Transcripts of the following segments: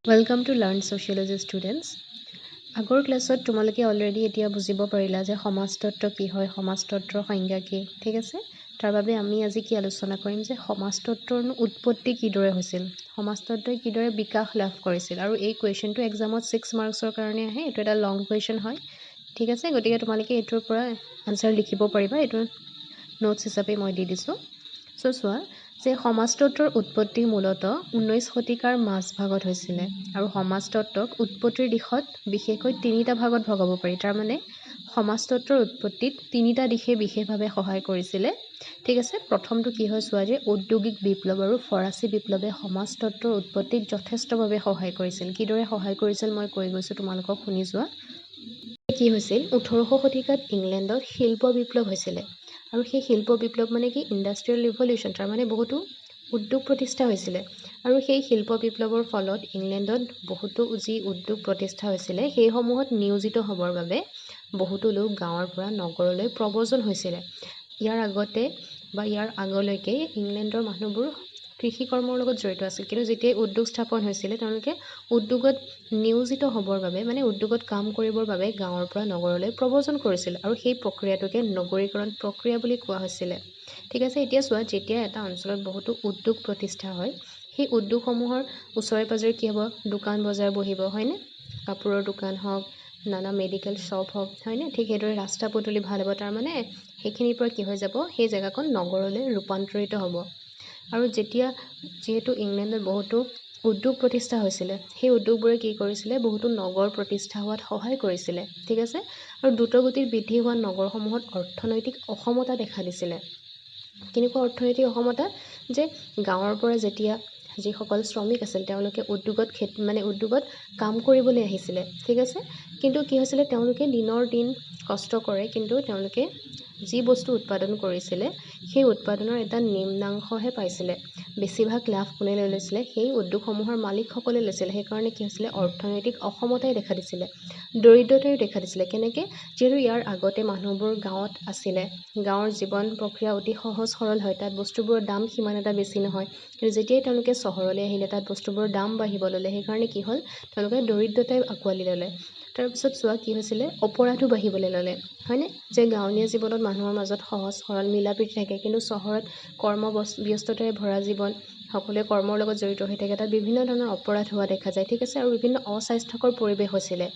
Welcome to Learn Sociology students. আগৰ ক্লাছত তোমালোকে অলৰেডি এতিয়া বুজিব পাৰিলা যে সমাজতত্ত্ব কি হয়, সমাজতত্ত্বৰ সংজ্ঞা কি, ঠিক আছে? তাৰ বাবে আমি আজি কি আলোচনা কৰিম যে সমাজতত্ত্বৰ উৎপত্তি কিদৰে হৈছিল, সমাজতত্ত্বই কিদৰে বিকাশ লাভ কৰিছিল, আৰু এই কুৱেশ্যনটো এক্সামত 6 মাৰ্কছৰ কাৰণে আহে। এইটো এটা লং কুৱেশ্যন হয়, ঠিক আছে? গতিকে তোমালোকে এইটোৰ পৰা আনচাৰ লিখিব পাৰিবা। এইটো নোটছ হিচাপে মই দি দিছোঁ। চ' চোৱা যে সমাজতত্ত্বৰ উৎপত্তি মূলতঃ 19 শতিকাৰ মাজভাগত হৈছিলে, আৰু সমাজতত্ত্বক উৎপত্তিৰ দিশত বিশেষকৈ 3টা ভাগত ভগাব পাৰি। তাৰমানে সমাজতত্ত্বৰ উৎপত্তিত 3টা দিশে বিশেষভাৱে সহায় কৰিছিলে, ঠিক আছে? প্ৰথমটো কি হয় চোৱা যে ঔদ্যোগিক বিপ্লৱ আৰু ফৰাচী বিপ্লৱে সমাজতত্ত্বৰ উৎপত্তিত যথেষ্টভাৱে সহায় কৰিছিল। কিদৰে সহায় কৰিছিল মই কৈ গৈছোঁ, তোমালোকক শুনি যোৱা। কি হৈছিল 1800 শতিকাত ইংলেণ্ডত শিল্প বিপ্লৱ হৈছিলে, আৰু সেই শিল্প বিপ্লৱ মানে কি ইণ্ডাষ্ট্ৰিয়েল ৰিভলিউশ্যন, তাৰমানে বহুতো উদ্যোগ প্ৰতিষ্ঠা হৈছিলে। আৰু সেই শিল্প বিপ্লৱৰ ফলত ইংলেণ্ডত বহুতো যি উদ্যোগ প্ৰতিষ্ঠা হৈছিলে সেইসমূহত নিয়োজিত হ'বৰ বাবে বহুতো লোক গাঁৱৰ পৰা নগৰলৈ প্ৰব্ৰজন হৈছিলে। ইয়াৰ আগতে বা ইয়াৰ আগলৈকে ইংলেণ্ডৰ মানুহবোৰ কৃষি কৰ্মৰ লগত জড়িত আছিল, কিন্তু যেতিয়াই উদ্যোগ স্থাপন হৈছিলে তেওঁলোকে উদ্যোগত নিয়োজিত হ'বৰ বাবে মানে উদ্যোগত কাম কৰিবৰ বাবে গাঁৱৰ পৰা নগৰলৈ প্ৰব্ৰজন কৰিছিল, আৰু সেই প্ৰক্ৰিয়াটোকে নগৰীকৰণ প্ৰক্ৰিয়া বুলি কোৱা হৈছিলে, ঠিক আছে? এতিয়া চোৱা যেতিয়া এটা অঞ্চলত বহুতো উদ্যোগ প্ৰতিষ্ঠা হয়, সেই উদ্যোগসমূহৰ ওচৰে পাজৰে কি হ'ব, দোকান বজাৰ বহিব, হয়নে? কাপোৰৰ দোকান হওক, নানা মেডিকেল শ্বপ হওক, হয়নে? ঠিক সেইদৰে ৰাস্তা পদূলি ভাল হ'ব, তাৰমানে সেইখিনিৰ পৰা কি হৈ যাব, সেই জেগাখন নগৰলৈ ৰূপান্তৰিত হ'ব। আৰু যিহেতু ইংলেণ্ডত বহুতো উদ্যোগ প্ৰতিষ্ঠা হৈছিলে, সেই উদ্যোগবোৰে কি কৰিছিলে, বহুতো নগৰ প্ৰতিষ্ঠা হোৱাত সহায় কৰিছিলে, ঠিক আছে? আৰু দ্ৰুতগতিত বৃদ্ধি হোৱা নগৰসমূহত অৰ্থনৈতিক অসমতা দেখা দিছিলে। কেনেকুৱা অৰ্থনৈতিক অসমতা, যে গাঁৱৰ পৰা যেতিয়া যিসকল শ্ৰমিক আছিল তেওঁলোকে উদ্যোগত কাম কৰিবলৈ আহিছিলে, ঠিক আছে? কিন্তু কি হৈছিলে, তেওঁলোকে দিনৰ দিন কষ্ট কৰে, কিন্তু তেওঁলোকে যি বস্তু উৎপাদন কৰিছিলে সেই উৎপাদনৰ এটা নিম্নাংশহে পাইছিলে। বেছিভাগ লাভ কোনে লৈ লৈছিলে, সেই উদ্যোগসমূহৰ মালিকসকলে লৈছিলে। সেইকাৰণে কি হৈছিলে, অৰ্থনৈতিক অসমতাই দেখা দিছিলে, দৰিদ্ৰতাও দেখা দিছিলে। কেনেকৈ, যিহেতু ইয়াৰ আগতে মানুহবোৰ গাঁৱত আছিলে, গাঁৱৰ জীৱন প্ৰক্ৰিয়া অতি সহজ সৰল হয়, তাত বস্তুবোৰৰ দাম সিমান এটা বেছি নহয়। কিন্তু যেতিয়াই তেওঁলোকে চহৰলৈ আহিলে তাত বস্তুবোৰৰ দাম বাঢ়িব ল'লে, সেইকাৰণে কি হ'ল, তেওঁলোকে দৰিদ্ৰতাই আঁকোৱালি ল'লে। তাৰপিছত চোৱা কি হৈছিলে, অপৰাধো বাঢ়িবলৈ ল'লে, হয়নে? যে গাঁৱলীয়া জীৱনত মানুহৰ মাজত সহজ সৰল মিলা প্ৰীতি থাকে, কিন্তু চহৰত ব্যস্ততাৰে ভৰা জীৱন, সকলোৱে কৰ্মৰ লগত জড়িত হৈ থাকে, তাত বিভিন্ন ধৰণৰ অপৰাধ হোৱা দেখা যায়, ঠিক আছে? আৰু বিভিন্ন অস্বাস্থ্যকৰ পৰিৱেশ হৈছিলে,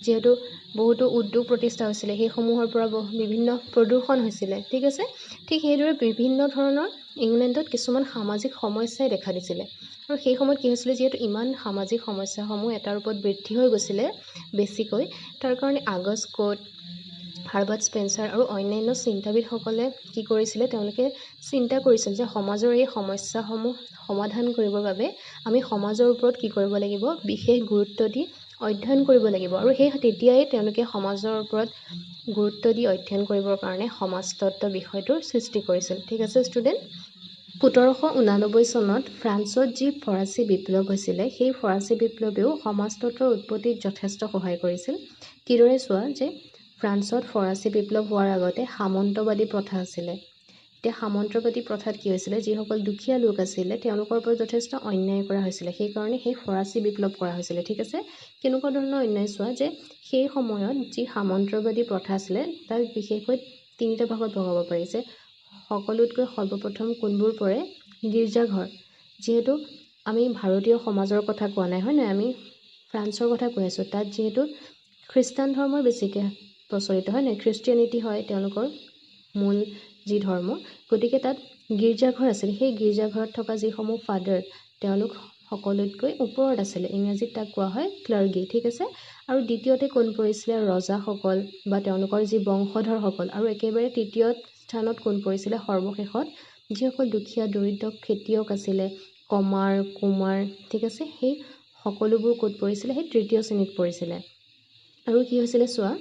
যিহেতু বহুতো উদ্যোগ প্ৰতিষ্ঠা হৈছিলে, সেইসমূহৰ পৰা বিভিন্ন প্ৰদূষণ হৈছিলে, ঠিক আছে? ঠিক সেইদৰে বিভিন্ন ধৰণৰ ইংলেণ্ডত কিছুমান সামাজিক সমস্যাই দেখা দিছিলে। আৰু সেই সময়ত কি হৈছিলে, যিহেতু ইমান সামাজিক সমস্যাসমূহ এটাৰ ওপৰত বৃদ্ধি হৈ গৈছিলে বেছিকৈ, তাৰ কাৰণে আগষ্ট কোট, হাৰ্বাৰ্ট স্পেন্সাৰ আৰু অন্যান্য চিন্তাবিদসকলে কি কৰিছিলে, তেওঁলোকে চিন্তা কৰিছিল যে সমাজৰ এই সমস্যাসমূহ সমাধান কৰিবৰ বাবে আমি সমাজৰ ওপৰত কি কৰিব লাগিব, বিশেষ গুৰুত্ব দি অধ্যয়ন কৰিব লাগিব। আৰু তেতিয়াই তেওঁলোকে সমাজৰ ওপৰত গুৰুত্ব দি অধ্যয়ন কৰিবৰ কাৰণে সমাজতত্ত্ব বিষয়টোৰ সৃষ্টি কৰিছিল, ঠিক আছে ষ্টুডেণ্ট? 1789 চনত ফ্ৰান্সত যি ফৰাচী বিপ্লৱ হৈছিলে, সেই ফৰাচী বিপ্লৱেও সমাজতত্ত্বৰ উৎপত্তিত যথেষ্ট সহায় কৰিছিল। কিদৰে চোৱা যে ফ্ৰান্সত ফৰাচী বিপ্লৱ হোৱাৰ আগতে সামন্তবাদী প্ৰথা আছিলে। এতিয়া সামন্তবাদী প্ৰথাত কি হৈছিলে, যিসকল দুখীয়া লোক আছিলে তেওঁলোকৰ ওপৰত যথেষ্ট অন্যায় কৰা হৈছিলে, সেইকাৰণে সেই ফৰাচী বিপ্লৱ কৰা হৈছিলে, ঠিক আছে? কেনেকুৱা ধৰণৰ অন্যায় চোৱা, যে সেই সময়ত যি সামন্তবাদী প্ৰথা আছিলে তাক বিশেষকৈ 3টা ভাগত ভগাব পাৰি। যে সকলোতকৈ সৰ্বপ্ৰথম কোনবোৰ পৰে, গীৰ্জাঘৰ। যিহেতু আমি ভাৰতীয় সমাজৰ কথা কোৱা নাই, হয় নাই, আমি ফ্ৰান্সৰ কথা কৈ আছোঁ। তাত যিহেতু খ্ৰীষ্টান ধৰ্মৰ বেছিকৈ প্ৰচলিত, হয় নাই, খ্ৰীষ্টিয়ানিটি হয় তেওঁলোকৰ মূল যি ধৰ্ম, গতিকে তাত গীৰ্জাঘৰ আছিল। সেই গীৰ্জাঘৰত থকা যিসমূহ ফাদাৰ, তেওঁলোক সকলোতকৈ ওপৰত আছিলে, ইংৰাজীত তাক কোৱা হয় ক্লাৰ্গী, ঠিক আছে? আৰু দ্বিতীয়তে কোন পৰিছিলে, ৰজাসকল বা তেওঁলোকৰ যি বংশধৰসকল। আৰু একেবাৰে তৃতীয় স্থানত কোন পৰিছিলে, সৰ্বশেষত যিসকল দুখীয়া দৰিদ্ৰ খেতিয়ক আছিলে, কমাৰ কুমাৰ, ঠিক আছে? সেই সকলোবোৰ ক'ত পৰিছিলে, সেই তৃতীয় শ্ৰেণীত পৰিছিলে। আৰু কি হৈছিলে চোৱা,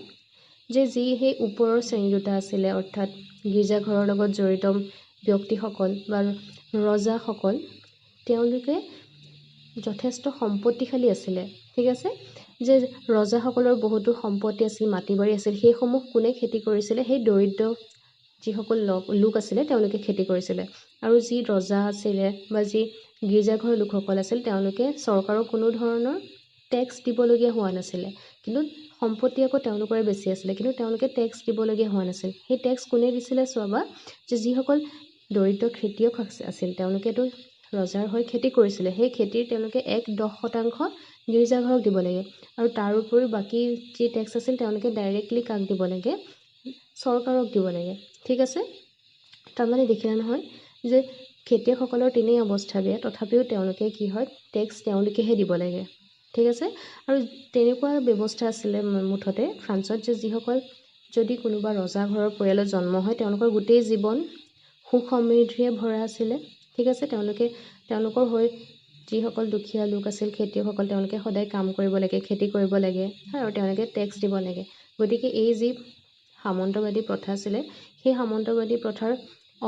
যে সেই ওপৰৰ শ্ৰেণী দুটা আছিলে, অৰ্থাৎ গীৰ্জাঘৰৰ লগত জড়িত ব্যক্তিসকল বা ৰজাসকল, তেওঁলোকে যথেষ্ট সম্পত্তিশালী আছিলে, ঠিক আছে? যে ৰজাসকলৰ বহুতো সম্পত্তি আছিল, মাটি বাৰী আছিল, সেইসমূহ কোনে খেতি কৰিছিলে, সেই দৰিদ্ৰ যিসকল লোক আছিলে তেওঁলোকে খেতি কৰিছিলে। আৰু যি ৰজা আছিলে বা যি গীৰ্জাঘৰৰ লোকসকল আছিল তেওঁলোকে চৰকাৰৰ কোনো ধৰণৰ টেক্স দিবলগীয়া হোৱা নাছিলে কিন্তু সম্পত্তি আকৌ তেওঁলোকৰে বেছি আছিলে কিন্তু তেওঁলোকে টেক্স দিবলগীয়া হোৱা নাছিল সেই টেক্স কোনে দিছিলে চোৱা যে যিসকল দৰিদ্ৰ খেতিয়ক আছিল তেওঁলোকেতো ৰজাৰ হৈ খেতি কৰিছিলে সেই খেতিৰ তেওঁলোকে 1-10% গীৰ্জাঘৰক দিব লাগে আৰু তাৰ উপৰিও বাকী যি টেক্স আছিল তেওঁলোকে ডাইৰেক্টলি কাক দিব লাগে চৰকাৰক দিব লাগে ঠিক আছে তাৰমানে দেখিলা নহয় যে খেতিয়কসকলৰ তেনেই অৱস্থা বেয়া তথাপিও তেওঁলোকে কি হয় টেক্স তেওঁলোকেহে দিব লাগে ঠিক আছে আৰু তেনেকুৱা ব্যৱস্থা আছিলে মুঠতে ফ্ৰান্সত যে যিসকল যদি কোনোবা ৰজা ঘৰৰ পৰিয়ালত জন্ম হয় তেওঁলোকৰ গোটেই জীৱন সুখ সমৃদ্ধিৰে ভৰা আছিলে ঠিক আছে তেওঁলোকৰ হৈ যিসকল দুখীয়া লোক আছিল খেতিয়কসকল তেওঁলোকে সদায় কাম কৰিব লাগে খেতি কৰিব লাগে আৰু তেওঁলোকে টেক্স দিব লাগে গতিকে এই যি সামন্তবাদী প্ৰথা আছিলে সেই সামন্তবাদী প্ৰথাৰ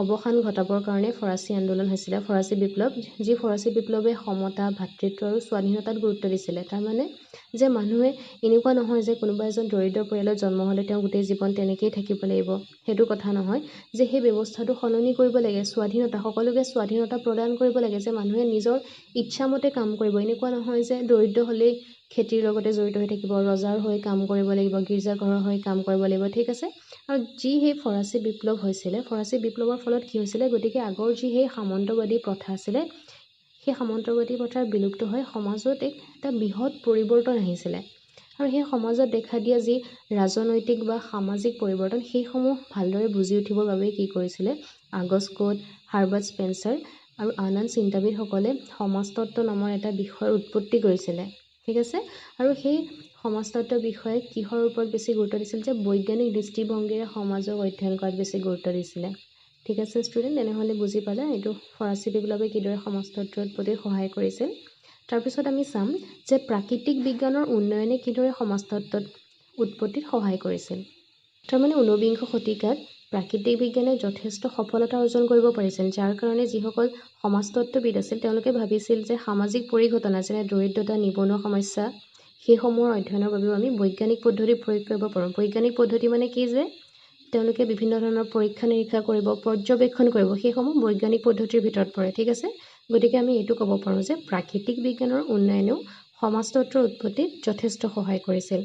অৱসান ঘটাবৰ কাৰণে ফৰাচী আন্দোলন হৈছিলে ফৰাচী বিপ্লৱ যি ফৰাচী বিপ্লৱে সমতা ভাতৃত্ব আৰু স্বাধীনতাত গুৰুত্ব দিছিলে তাৰমানে যে মানুহে এনেকুৱা নহয় যে কোনোবা এজন দৰিদ্ৰ পৰিয়ালত জন্ম হ'লে তেওঁ গোটেই জীৱন তেনেকেই থাকিব লাগিব সেইটো কথা নহয় যে সেই ব্যৱস্থাটো সলনি কৰিব লাগে স্বাধীনতা সকলোকে স্বাধীনতা প্ৰদান কৰিব লাগে যে মানুহে নিজৰ ইচ্ছামতে কাম কৰিব এনেকুৱা নহয় যে দৰিদ্ৰ হ'লেই খেতিৰ লগতে জড়িত হৈ থাকিব ৰজাৰ হৈ কাম কৰিব লাগিব গীৰ্জাঘৰৰ হৈ কাম কৰিব লাগিব ঠিক আছে আৰু যি সেই ফৰাচী বিপ্লৱ হৈছিলে ফৰাচী বিপ্লৱৰ ফলত কি হৈছিলে গতিকে আগৰ যি সেই সামন্তবাদী প্ৰথা আছিলে সেই সামন্তবাদী প্ৰথাৰ বিলুপ্ত হৈ সমাজত এটা বৃহৎ পৰিৱৰ্তন আহিছিলে আৰু সেই সমাজত দেখা দিয়া যি ৰাজনৈতিক বা সামাজিক পৰিৱৰ্তন সেইসমূহ ভালদৰে বুজি উঠিবৰ বাবে কি কৰিছিলে আগষ্ট কোট হাৰ্বাৰ্ট স্পেন্সাৰ আৰু আন চিন্তাবিদসকলে সমাজতত্ত্ব নামৰ এটা বিষয়ৰ উৎপত্তি কৰিছিলে ঠিক আছে আৰু সেই সমাজতত্ত্ব বিষয়ে কিহৰ ওপৰত বেছি গুৰুত্ব দিছিল যে বৈজ্ঞানিক দৃষ্টিভংগীৰে সমাজক অধ্যয়ন কৰাত বেছি গুৰুত্ব দিছিলে ঠিক আছে ষ্টুডেণ্ট তেনেহ'লে বুজি পালে এইটো ফৰাচী বিপ্লৱে কিদৰে সমাজতত্ত্বৰ প্ৰতি সহায় কৰিছিল তাৰপিছত আমি চাম যে প্ৰাকৃতিক বিজ্ঞানৰ উন্নয়নে কিদৰে সমাজতত্ত্বত উৎপত্তিত সহায় কৰিছিল তাৰমানে 19বিংশ শতিকাত প্ৰাকৃতিক বিজ্ঞানে যথেষ্ট সফলতা অৰ্জন কৰিব পাৰিছিল যাৰ কাৰণে যিসকল সমাজতত্ত্ববিদ আছিল তেওঁলোকে ভাবিছিল যে সামাজিক পৰিঘটনা যেনে দৰিদ্ৰতা নিবনুৱা সমস্যা সেইসমূহৰ অধ্যয়নৰ বাবেও আমি বৈজ্ঞানিক পদ্ধতি প্ৰয়োগ কৰিব পাৰোঁ বৈজ্ঞানিক পদ্ধতি মানে কি যে তেওঁলোকে বিভিন্ন ধৰণৰ পৰীক্ষা নিৰীক্ষা কৰিব পৰ্যবেক্ষণ কৰিব সেইসমূহ বৈজ্ঞানিক পদ্ধতিৰ ভিতৰত পৰে ঠিক আছে গতিকে আমি এইটো ক'ব পাৰোঁ যে প্ৰাকৃতিক বিজ্ঞানৰ উন্নয়নেও সমাজতত্ত্বৰ উৎপত্তিত যথেষ্ট সহায় কৰিছিল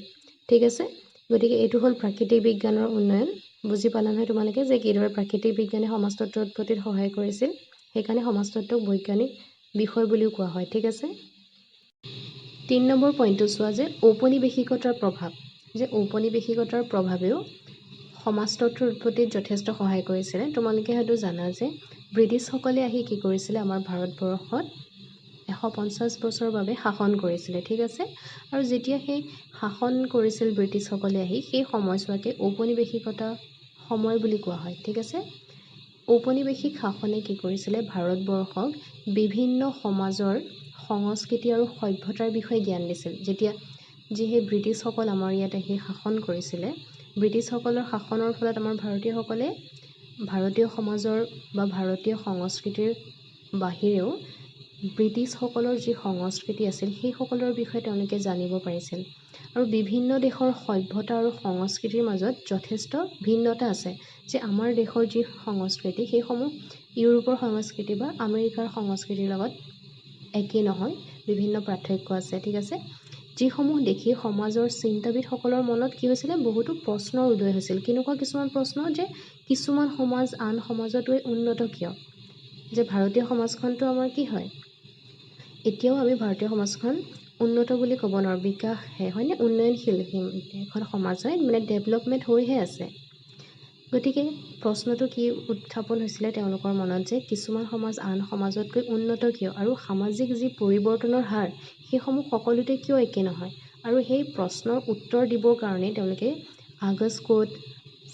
ঠিক আছে গতিকে এইটো হ'ল প্ৰাকৃতিক বিজ্ঞানৰ উন্নয়ন বুজি পালা নহয় তোমালোকে যে কিদৰে প্ৰাকৃতিক বিজ্ঞানে সমাজতত্ত্বৰ উৎপত্তিত সহায় কৰিছিল সেইকাৰণে সমাজতত্ত্বক বৈজ্ঞানিক বিষয় বুলিও কোৱা হয় ঠিক আছে 3 নম্বৰ পইণ্টটো চোৱা যে ঔপনিৱেশিকতাৰ প্ৰভাৱ যে ঔপনিৱেশিকতাৰ প্ৰভাৱেও সমাজতত্ত্বৰ উৎপত্তিত যথেষ্ট সহায় কৰিছিলে তোমালোকে হয়তো জানা যে ব্ৰিটিছসকলে আহি কি কৰিছিলে আমাৰ ভাৰতবৰ্ষত 150 বছৰৰ বাবে শাসন কৰিছিলে ঠিক আছে আৰু যেতিয়া সেই শাসন কৰিছিল ব্ৰিটিছসকলে আহি সেই সময়ছোৱাকে ঔপনিৱেশিকতা সময় বুলি কোৱা হয় ঠিক আছে ঔপনিৱেশিক শাসনে কি কৰিছিলে ভাৰতবৰ্ষক বিভিন্ন সমাজৰ সংস্কৃতি আৰু সভ্যতাৰ বিষয়ে জ্ঞান দিছিল যেতিয়া যি সেই ব্ৰিটিছসকল আমাৰ ইয়াত আহি শাসন কৰিছিলে ব্ৰিটিছসকলৰ শাসনৰ ফলত আমাৰ ভাৰতীয়সকলে ভাৰতীয় সমাজৰ বা ভাৰতীয় সংস্কৃতিৰ বাহিৰেও ব্ৰিটিছসকলৰ যি সংস্কৃতি আছিল সেইসকলৰ বিষয়ে তেওঁলোকে জানিব পাৰিছিল আৰু বিভিন্ন দেশৰ সভ্যতা আৰু সংস্কৃতিৰ মাজত যথেষ্ট ভিন্নতা আছে যে আমাৰ দেশৰ যি সংস্কৃতি সেইসমূহ ইউৰোপৰ সংস্কৃতি বা আমেৰিকাৰ সংস্কৃতিৰ লগত একেই নহয় বিভিন্ন পাৰ্থক্য আছে ঠিক আছে যিসমূহ দেখি সমাজৰ চিন্তাবিদসকলৰ মনত কি হৈছিলে বহুতো প্ৰশ্নৰ উদয় হৈছিল কেনেকুৱা কিছুমান প্ৰশ্ন যে কিছুমান সমাজ আন সমাজতকৈ উন্নত কিয় যে ভাৰতীয় সমাজখনটো আমাৰ কি হয় এতিয়াও আমি ভাৰতীয় সমাজখন উন্নত বুলি ক'ব নোৱাৰোঁ বিকাশহে হয়নে উন্নয়নশীল এখন সমাজ হয় মানে ডেভেলপমেণ্ট হৈহে আছে গতিকে প্ৰশ্নটো কি উত্থাপন হৈছিলে তেওঁলোকৰ মনত যে কিছুমান সমাজ আন সমাজতকৈ উন্নত কিয় আৰু সামাজিক যি পৰিৱৰ্তনৰ হাৰ সেইসমূহ সকলোতে কিয় একে নহয় আৰু সেই প্ৰশ্নৰ উত্তৰ দিবৰ কাৰণে তেওঁলোকে আগষ্ট কোট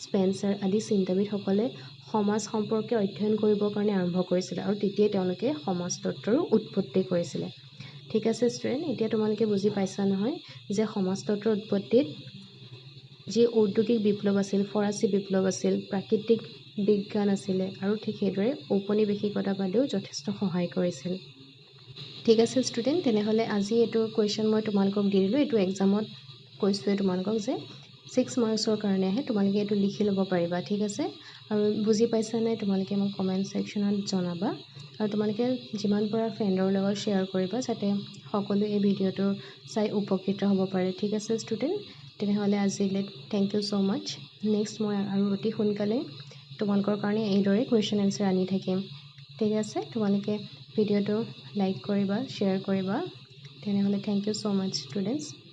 স্পেন্সাৰ আদি চিন্তাবিদসকলে সমাজ সম্পৰ্কে অধ্যয়ন কৰিবৰ কাৰণে আৰম্ভ কৰিছিলে আৰু তেতিয়াই তেওঁলোকে সমাজতত্ত্বৰো উৎপত্তি কৰিছিলে ঠিক আছে ষ্টুডেণ্ট এতিয়া তোমালোকে বুজি পাইছা নহয় যে সমাজতত্ত্বৰ উৎপত্তিত যি ঔদ্যোগিক বিপ্লৱ আছিল ফৰাচী বিপ্লৱ আছিল প্ৰাকৃতিক বিজ্ঞান আছিলে আৰু ঠিক সেইদৰে ঔপনিৱেশিকতাবাদেও যথেষ্ট সহায় কৰিছিল ঠিক আছে ষ্টুডেণ্ট তেনেহ'লে আজি এইটো কুৱেশ্যন মই তোমালোকক দি দিলোঁ এইটো এক্সামত কৈছোঁৱে তোমালোকক যে 6 মাৰ্কছৰ কাৰণে আহে তোমালোকে এইটো লিখি ল'ব পাৰিবা ঠিক আছে আৰু বুজি পাইছা নাই তোমালোকে মোক কমেণ্ট ছেকশ্যনত জনাবা আৰু তোমালোকে যিমান পৰা ফ্ৰেণ্ডৰ লগত শ্বেয়াৰ কৰিবা যাতে সকলোৱে এই ভিডিঅ'টো চাই উপকৃত হ'ব পাৰে ঠিক আছে ষ্টুডেণ্ট তেনেহ'লে আজিলৈ thank you so' much next মই আৰু অতি সোনকালে তোমালোকৰ কাৰণে এইদৰে কুৱেশ্যন এনচাৰ আনি থাকিম ঠিক আছে তোমালোকে ভিডিঅ'টো লাইক কৰিবা শ্বেয়াৰ কৰিবা তেনেহ'লে thank you so' much students